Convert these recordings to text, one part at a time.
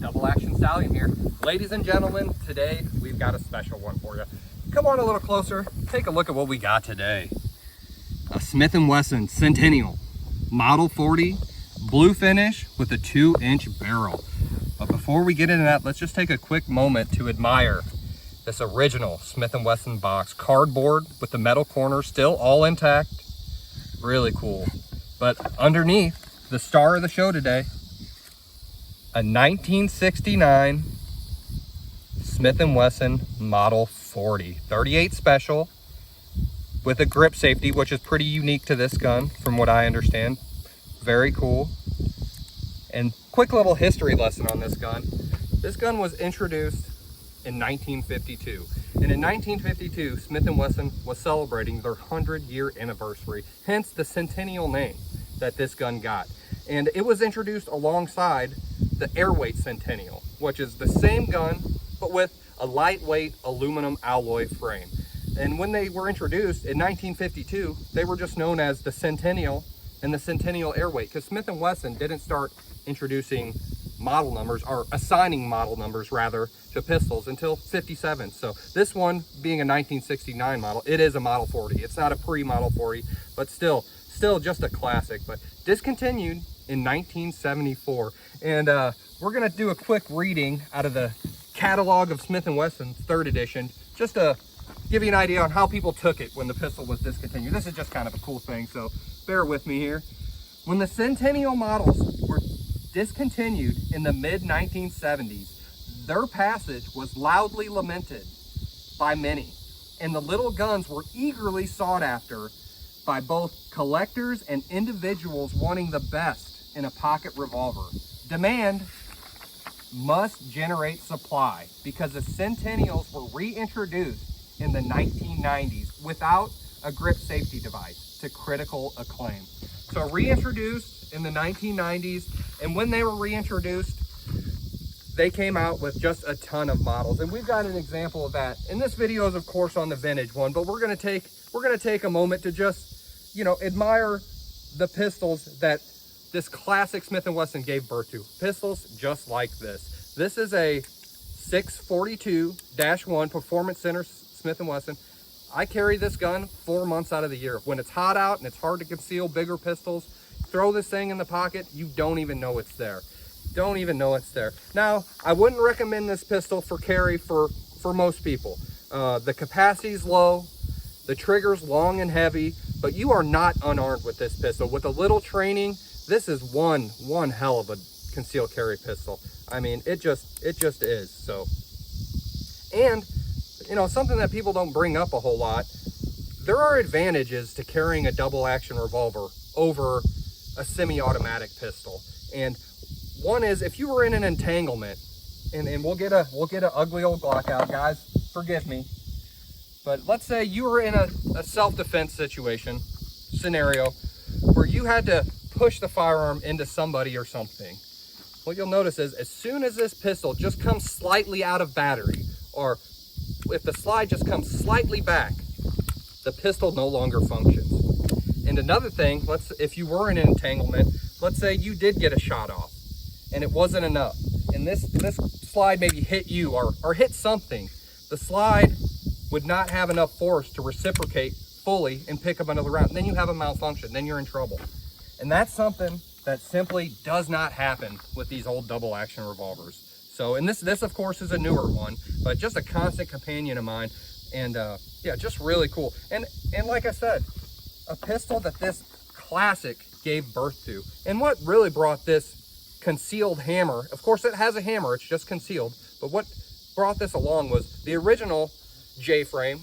Double Action Stallion here. Ladies and gentlemen, today we've got a special one for you. Come on a little closer, take a look at what we got today. A Smith Wesson Centennial, Model 40, blue finish with a 2-inch barrel. But before we get into that, let's just take a quick moment to admire this original Smith Wesson box. Cardboard with the metal corner still all intact. Really cool. But underneath, the star of the show today, a 1969 Smith Wesson Model 40, 38 special with a grip safety, which is pretty unique to this gun from what I understand. Very cool. And quick little history lesson on this gun. This gun was introduced in 1952. And in 1952, Smith & Wesson was celebrating their 100-year anniversary, hence the Centennial name that this gun got. And it was introduced alongside the Airweight Centennial, which is the same gun, but with a lightweight aluminum alloy frame. And when they were introduced in 1952, they were just known as the Centennial and the Centennial Airweight, because Smith & Wesson didn't start introducing model numbers, or assigning model numbers rather, to pistols until 57. So this one being a 1969 model, it is a Model 40. It's not a pre-Model 40, but still just a classic. But discontinued in 1974. And we're gonna do a quick reading out of the catalog of Smith & Wesson's 3rd edition, just to give you an idea on how people took it when the pistol was discontinued. This is just kind of a cool thing, so bear with me here. When the Centennial models were discontinued in the mid-1970s, their passage was loudly lamented by many, and the little guns were eagerly sought after by both collectors and individuals wanting the best in a pocket revolver. Demand must generate supply, because the Centennials were reintroduced in the 1990s without a grip safety device to critical acclaim. So reintroduced in the 1990s, and when they were reintroduced, they came out with just a ton of models. And we've got an example of that. And this video is of course on the vintage one, but we're gonna take a moment to just, admire the pistols that this classic Smith & Wesson gave birth to. Pistols just like this. This is a 642-1 Performance Center Smith & Wesson. I carry this gun 4 months out of the year. When it's hot out and it's hard to conceal bigger pistols, throw this thing in the pocket, you don't even know it's there. Don't even know it's there. Now, I wouldn't recommend this pistol for carry for most people. The capacity's low, the trigger's long and heavy, but you are not unarmed with this pistol. With a little training, this is one hell of a concealed carry pistol. I mean, it just is. So, and something that people don't bring up a whole lot, there are advantages to carrying a double action revolver over a semi-automatic pistol. And one is, if you were in an entanglement, and we'll get a ugly old Glock out, guys, forgive me, but let's say you were in a self-defense scenario where you had to push the firearm into somebody or something. What you'll notice is, as soon as this pistol just comes slightly out of battery, or if the slide just comes slightly back, the pistol no longer functions. And another thing, if you were in an entanglement, let's say you did get a shot off and it wasn't enough, and this slide maybe hit you or hit something, the slide would not have enough force to reciprocate fully and pick up another round. Then you have a malfunction, then you're in trouble. And that's something that simply does not happen with these old double action revolvers. So, and this of course is a newer one, but just a constant companion of mine. And yeah, just really cool. And like I said, a pistol that this classic gave birth to. And what really brought this concealed hammer, of course it has a hammer, it's just concealed, but what brought this along was the original J-frame,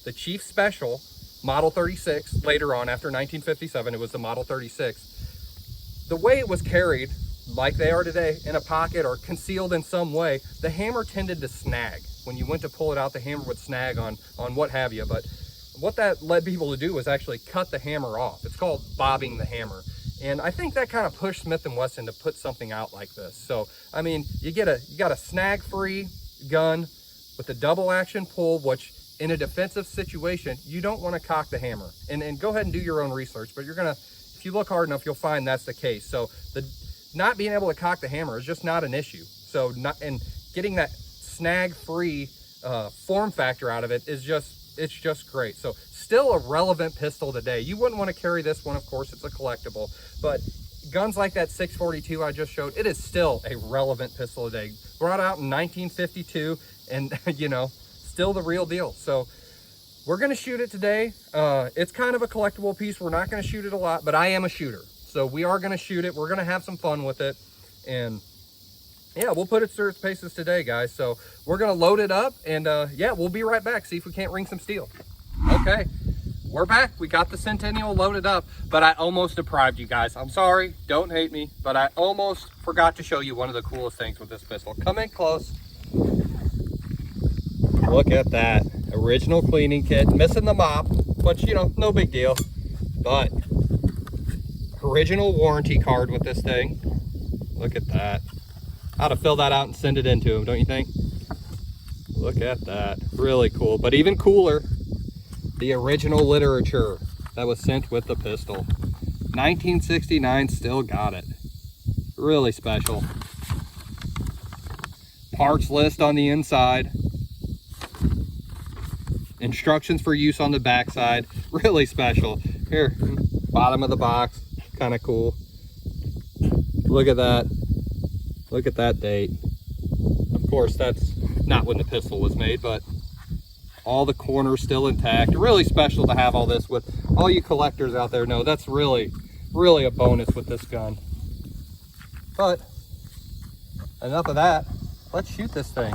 the Chief Special, Model 36. Later on, after 1957, it was the Model 36. The way it was carried, like they are today, in a pocket or concealed in some way, the hammer tended to snag. When you went to pull it out, the hammer would snag on what have you. But what that led people to do was actually cut the hammer off. It's called bobbing the hammer. And I think that kind of pushed Smith & Wesson to put something out like this. So, I mean, you got a snag-free gun with a double action pull, which in a defensive situation, you don't want to cock the hammer. And go ahead and do your own research, but you're gonna, if you look hard enough, you'll find that's the case. So the not being able to cock the hammer is just not an issue. So and getting that snag free form factor out of it is it's just great. So still a relevant pistol today. You wouldn't want to carry this one, of course, it's a collectible, but guns like that 642 I just showed, it is still a relevant pistol today. Brought out in 1952, and you know, still the real deal. So we're gonna shoot it today. It's kind of a collectible piece. We're not gonna shoot it a lot, but I am a shooter. So we are gonna shoot it. We're gonna have some fun with it. And yeah, we'll put it through its paces today, guys. So we're gonna load it up, and yeah, we'll be right back, see if we can't ring some steel. Okay, we're back. We got the Centennial loaded up, but I almost deprived you guys. I'm sorry, don't hate me, but I almost forgot to show you one of the coolest things with this pistol. Come in close. Look at that. Original cleaning kit, missing the mop, but you know, no big deal. But original warranty card with this thing. Look at that. I'd have fill that out and send it in to him, don't you think? Look at that. Really cool. But even cooler, the original literature that was sent with the pistol. 1969, still got it. Really special. Parts list on the inside. Instructions for use on the backside. Really special. Here, bottom of the box. Kind of cool. Look at that. Look at that date. Of course, that's not when the pistol was made, but all the corners still intact. Really special to have all this. With all you collectors out there know, that's really a bonus with this gun. But enough of that. Let's shoot this thing.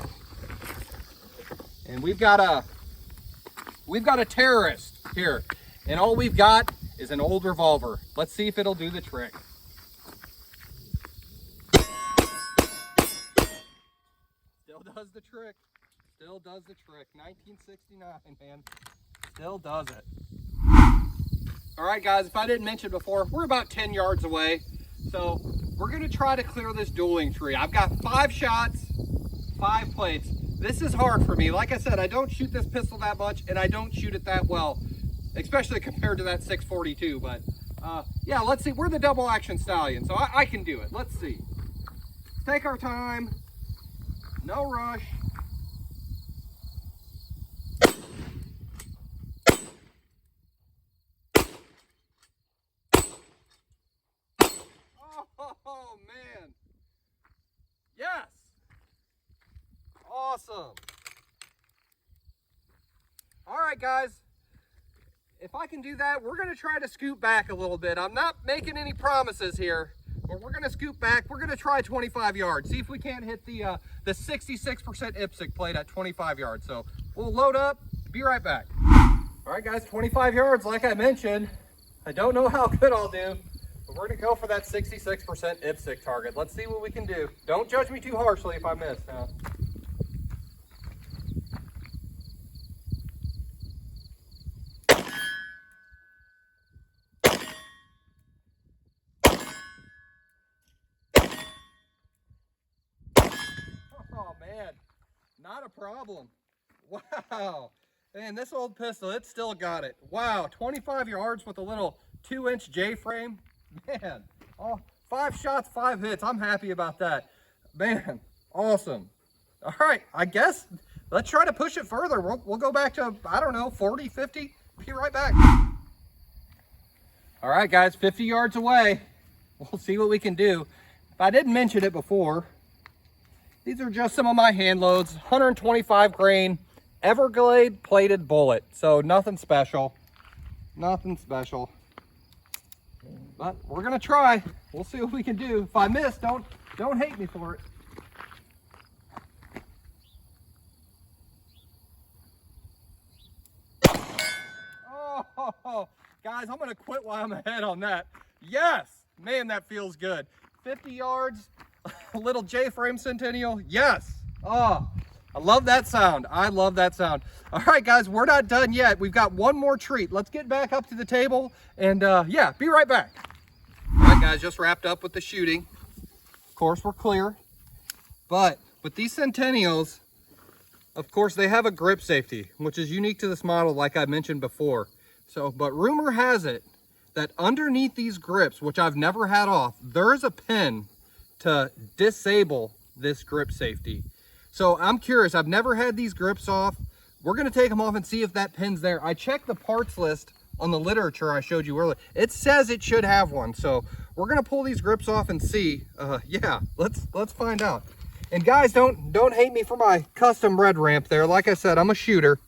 And we've got a terrorist here, and all we've got is an old revolver. Let's see if it'll do the trick. Still does the trick. Still does the trick. 1969, man. Still does it. All right, guys, if I didn't mention before, we're about 10 yards away. So we're gonna try to clear this dueling tree. I've got 5 shots, 5 plates. This is hard for me. Like I said, I don't shoot this pistol that much, and I don't shoot it that well, especially compared to that 642. But yeah, let's see. We're the Double Action Stallion, so I can do it. Let's see. Take our time. No rush. Oh man. Yes. Awesome. All right, guys. If I can do that, we're going to try to scoot back a little bit. I'm not making any promises here, but we're going to scoot back. We're going to try 25 yards. See if we can't hit the 66% IPSC plate at 25 yards. So we'll load up. Be right back. All right, guys, 25 yards. Like I mentioned, I don't know how good I'll do, but we're going to go for that 66% IPSC target. Let's see what we can do. Don't judge me too harshly if I miss now. Oh man, not a problem. Wow. Man, this old pistol, it still got it. Wow, 25 yards with a little 2-inch J-frame. Man, oh, 5 shots, 5 hits. I'm happy about that. Man, awesome. All right, I guess let's try to push it further. We'll go back to, I don't know, 40, 50. Be right back. All right, guys, 50 yards away. We'll see what we can do. If I didn't mention it before, these are just some of my hand loads. 125 grain Everglade plated bullet. So nothing special. Nothing special. But we're gonna try. We'll see what we can do. If I miss, don't hate me for it. Oh, guys, I'm gonna quit while I'm ahead on that. Yes, man, that feels good. 50 yards, a little J-frame Centennial. Yes. Oh, I love that sound. I love that sound. All right, guys, we're not done yet. We've got one more treat. Let's get back up to the table and yeah, be right back. All right, guys, just wrapped up with the shooting. Of course, we're clear. But with these Centennials, of course, they have a grip safety, which is unique to this model, like I mentioned before. So, but rumor has it that underneath these grips, which I've never had off, there is a pin to disable this grip safety. So I'm curious, I've never had these grips off. We're gonna take them off and see if that pin's there. I checked the parts list on the literature I showed you earlier. It says it should have one. So we're gonna pull these grips off and see. Yeah, let's find out. And guys, don't hate me for my custom red ramp there. Like I said, I'm a shooter.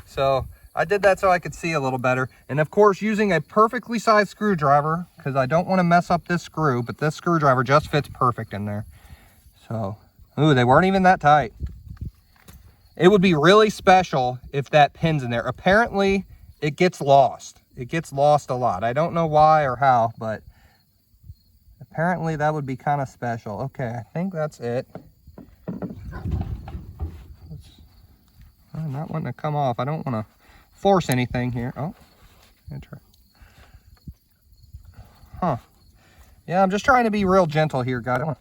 So I did that so I could see a little better. And of course, using a perfectly sized screwdriver, because I don't want to mess up this screw, but this screwdriver just fits perfect in there. So, ooh, they weren't even that tight. It would be really special if that pin's in there. Apparently, it gets lost. It gets lost a lot. I don't know why or how, but apparently that would be kind of special. Okay, I think that's it. I'm not wanting to come off. I don't want to force anything here. Oh, enter. Huh. Yeah, I'm just trying to be real gentle here, guys.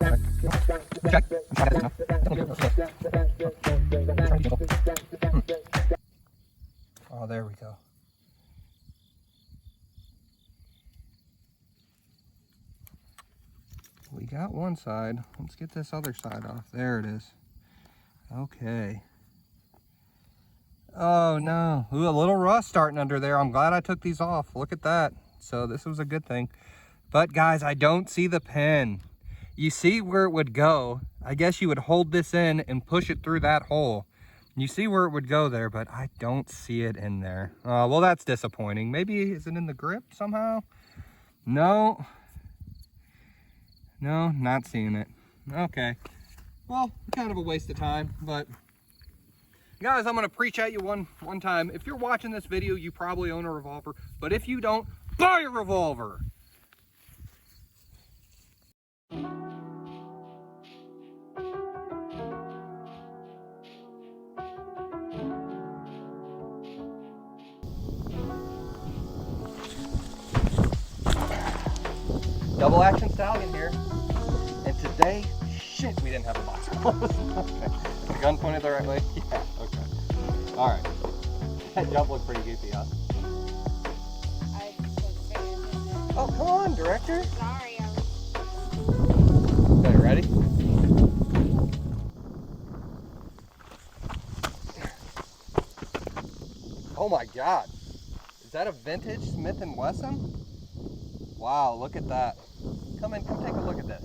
Check. Oh, there we go. We got one side. Let's get this other side off. There it is. Okay. Oh no, ooh, a little rust starting under there. I'm glad I took these off. Look at that. So this was a good thing. But guys, I don't see the pin. You see where it would go. I guess you would hold this in and push it through that hole. You see where it would go there, but I don't see it in there. Well, that's disappointing. Maybe, is it in the grip somehow? No. No, not seeing it. Okay. Well, kind of a waste of time, but guys, I'm gonna preach at you one time. If you're watching this video, you probably own a revolver, but if you don't, buy a revolver. Double Action Stallion here, and today, shit, we didn't have a box. Okay. The gun pointed the right way? Yeah, okay. All right. That jump looked pretty goofy, huh? Oh, come on, director. Sorry. Okay, ready? Oh my God. Is that a vintage Smith Wesson? Wow, look at that. Come take a look at this.